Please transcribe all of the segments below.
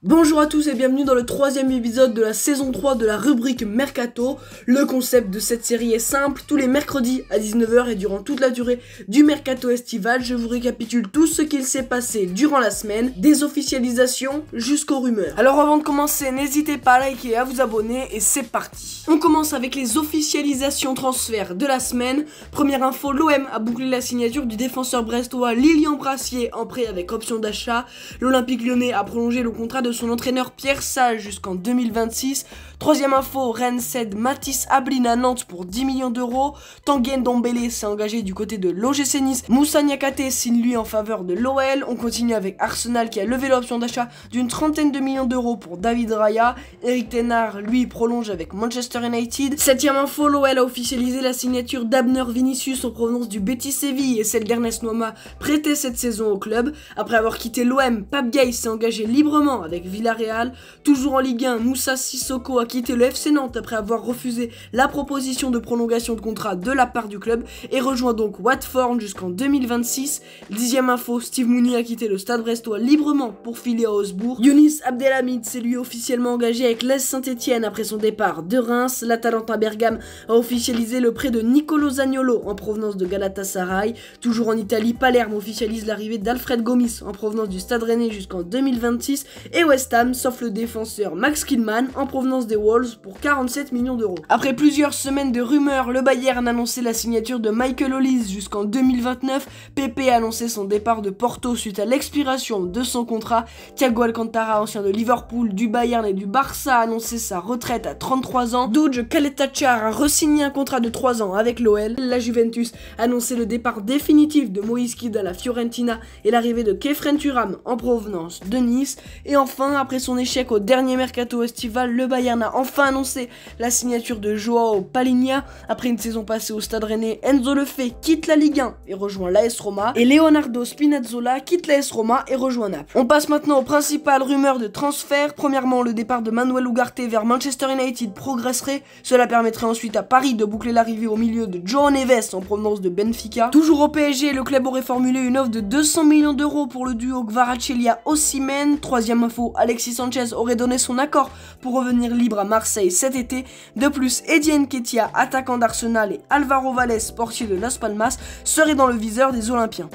Bonjour à tous et bienvenue dans le troisième épisode de la saison 3 de la rubrique Mercato. Le concept de cette série est simple, tous les mercredis à 19 h et durant toute la durée du Mercato estival, je vous récapitule tout ce qu'il s'est passé durant la semaine, des officialisations jusqu'aux rumeurs. Alors avant de commencer, n'hésitez pas à liker et à vous abonner et c'est parti. On commence avec les officialisations transferts de la semaine. Première info, l'OM a bouclé la signature du défenseur brestois Lilian Brassier en prêt avec option d'achat. L'Olympique Lyonnais a prolongé le contrat de son entraîneur Pierre Sage jusqu'en 2026. Troisième info, Rennes cède Mathis Ablin à Nantes pour 10 millions d'euros. Tanguy Ndombele s'est engagé du côté de l'OGC Nice. Moussa Niakhaté signe lui en faveur de l'OL. On continue avec Arsenal qui a levé l'option d'achat d'une trentaine de millions d'euros pour David Raya. Eric Tenard, lui, prolonge avec Manchester United. Septième info, l'OL a officialisé la signature d'Abner Vinicius en provenance du Betis Séville et celle d'Ernest Noima prêté cette saison au club. Après avoir quitté l'OM, Pape Gueye s'est engagé librement avec Villarreal. Toujours en Ligue 1, Moussa Sissoko a quitté le FC Nantes après avoir refusé la proposition de prolongation de contrat de la part du club et rejoint donc Watford jusqu'en 2026. Dixième info, Steve Mounier a quitté le Stade brestois librement pour filer à Augsbourg. Younis Abdelhamid s'est lui officiellement engagé avec l'AS Saint-Etienne après son départ de Reims. L'Atalanta Bergame a officialisé le prêt de Nicolo Zaniolo en provenance de Galatasaray. Toujours en Italie, Palerme officialise l'arrivée d'Alfred Gomis en provenance du Stade Rennais jusqu'en 2026 et West Ham sauf le défenseur Max Killman en provenance des Wolves pour 47 millions d'euros. Après plusieurs semaines de rumeurs, le Bayern a annoncé la signature de Michael Olise jusqu'en 2029. Pepe a annoncé son départ de Porto suite à l'expiration de son contrat. Thiago Alcantara, ancien de Liverpool, du Bayern et du Barça, a annoncé sa retraite à 33 ans. Duj Kaletachar a re-signé un contrat de 3 ans avec l'OL. La Juventus a annoncé le départ définitif de Moïse Kid à la Fiorentina et l'arrivée de Kefren Turam en provenance de Nice. Et enfin, après son échec au dernier mercato estival, le Bayern a enfin annoncé la signature de Joao Palhinha. Après une saison passée au Stade Rennais, Enzo Lefebvre quitte la Ligue 1 et rejoint l'AS Roma. Et Leonardo Spinazzola quitte l'AS Roma et rejoint Naples. On passe maintenant aux principales rumeurs de transfert. Premièrement, le départ de Manuel Ugarte vers Manchester United progresserait. Cela permettrait ensuite à Paris de boucler l'arrivée au milieu de João Neves en provenance de Benfica. Toujours au PSG, le club aurait formulé une offre de 200 millions d'euros pour le duo Kvaratskhelia-Osimhen. Troisième info, Alexis Sanchez aurait donné son accord pour revenir libre à Marseille cet été. De plus, Eddie Nketiah, attaquant d'Arsenal, et Alvaro Valles, portier de Las Palmas, seraient dans le viseur des Olympiens.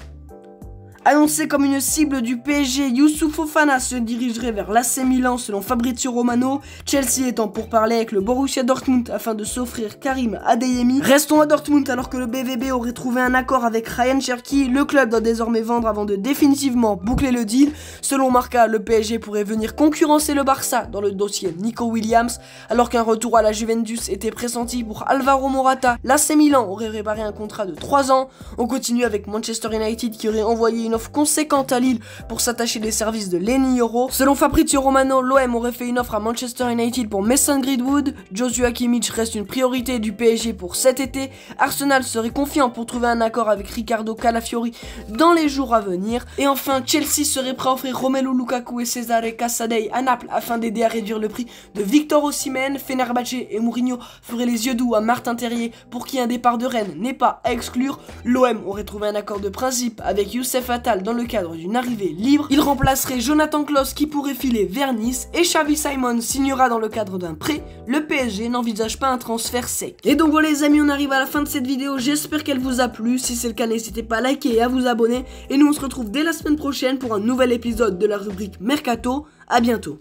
Annoncé comme une cible du PSG, Youssouf Fofana se dirigerait vers l'AC Milan selon Fabrizio Romano. Chelsea étant pour parler avec le Borussia Dortmund afin de s'offrir Karim Adeyemi. Restons à Dortmund alors que le BVB aurait trouvé un accord avec Ryan Cherki. Le club doit désormais vendre avant de définitivement boucler le deal. Selon Marca, le PSG pourrait venir concurrencer le Barça dans le dossier Nico Williams. Alors qu'un retour à la Juventus était pressenti pour Alvaro Morata, l'AC Milan aurait réparé un contrat de 3 ans. On continue avec Manchester United qui aurait envoyé une offre conséquente à Lille pour s'attacher des services de Lenny Yoro. Selon Fabrizio Romano, l'OM aurait fait une offre à Manchester United pour Mason Greenwood. Joshua Kimmich reste une priorité du PSG pour cet été. Arsenal serait confiant pour trouver un accord avec Riccardo Calafiori dans les jours à venir. Et enfin, Chelsea serait prêt à offrir Romelu Lukaku et Cesare Casadei à Naples afin d'aider à réduire le prix de Victor Osimhen. Fenerbahçe et Mourinho feraient les yeux doux à Martin Terrier pour qui un départ de Rennes n'est pas à exclure. L'OM aurait trouvé un accord de principe avec Youssef Attal dans le cadre d'une arrivée libre. Il remplacerait Jonathan Klaus qui pourrait filer vers Nice et Xavi Simons signera dans le cadre d'un prêt. Le PSG n'envisage pas un transfert sec. Et donc voilà les amis, on arrive à la fin de cette vidéo. J'espère qu'elle vous a plu. Si c'est le cas, n'hésitez pas à liker et à vous abonner. Et nous on se retrouve dès la semaine prochaine pour un nouvel épisode de la rubrique Mercato. À bientôt.